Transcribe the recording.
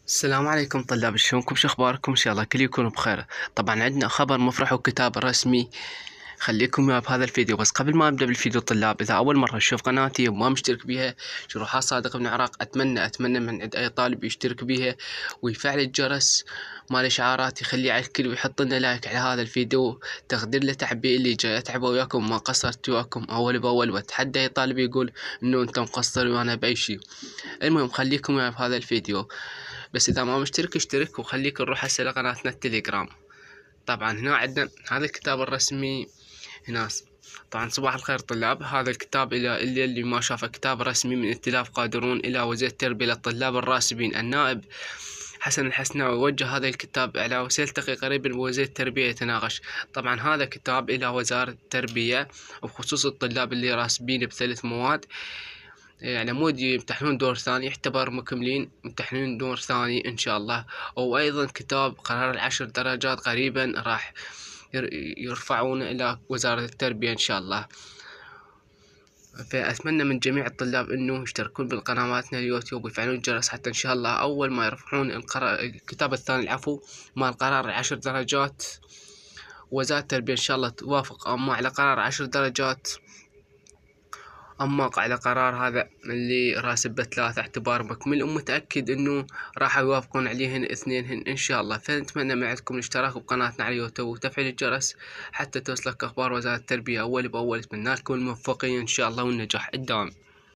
السلام عليكم طلاب، شلونكم؟ شو اخباركم؟ ان شاء الله كل يكون بخير. طبعا عندنا خبر مفرح وكتاب رسمي، خليكم ويا بهذا الفيديو. بس قبل ما ابدا بالفيديو طلاب، اذا اول مره تشوف قناتي وما مشترك بيها، شروحات صادق بن عراق، اتمنى من عند اي طالب يشترك بيها ويفعل الجرس مال الاشعارات، يخليه على الكل ويحط لنا لايك على هذا الفيديو تقدير لتعبي اللي جاي اتعب وياكم، ما قصرت وياكم اول باول، واتحدى اي طالب يقول انه انت مقصر وانا باي شي. المهم خليكم ويا بهذا الفيديو. بس اذا ما مشترك اشترك، وخليك نروح هسه لقناتنا التليجرام. طبعا هنا عندنا هذا الكتاب الرسمي هنا. طبعا صباح الخير طلاب، هذا الكتاب الى اللي ما شافه كتاب رسمي من ائتلاف قادرون الى وزير التربية للطلاب الراسبين. النائب حسن الحسناوي وجه هذا الكتاب على وسيلتقي قريبا بوزير التربية يتناقش. طبعا هذا كتاب الى وزارة التربية وبخصوص الطلاب اللي راسبين بثلاث مواد، يعني مود يمتحنون دور ثاني، يعتبر مكملين يمتحنون دور ثاني ان شاء الله. وايضا كتاب قرار العشر درجات قريبا راح يرفعون الى وزارة التربية ان شاء الله. فأتمنى من جميع الطلاب انه يشتركون بقنواتنا اليوتيوب ويفعلون الجرس، حتى ان شاء الله اول ما يرفعون الكتاب الثاني العفو مال قرار العشر درجات، وزارة التربية ان شاء الله توافق اما على قرار 10 درجات، اما على قرار هذا اللي راسب ثلاثة اعتبار مكمل، ومتأكد انه راح يوافقون عليهن اثنينهن ان شاء الله. فنتمنى من عندكم الاشتراك بقناتنا على اليوتيوب وتفعيل الجرس حتى توصلك اخبار وزارة التربية اول باول. اتمنى لكم الموفقية ان شاء الله والنجاح الدائم.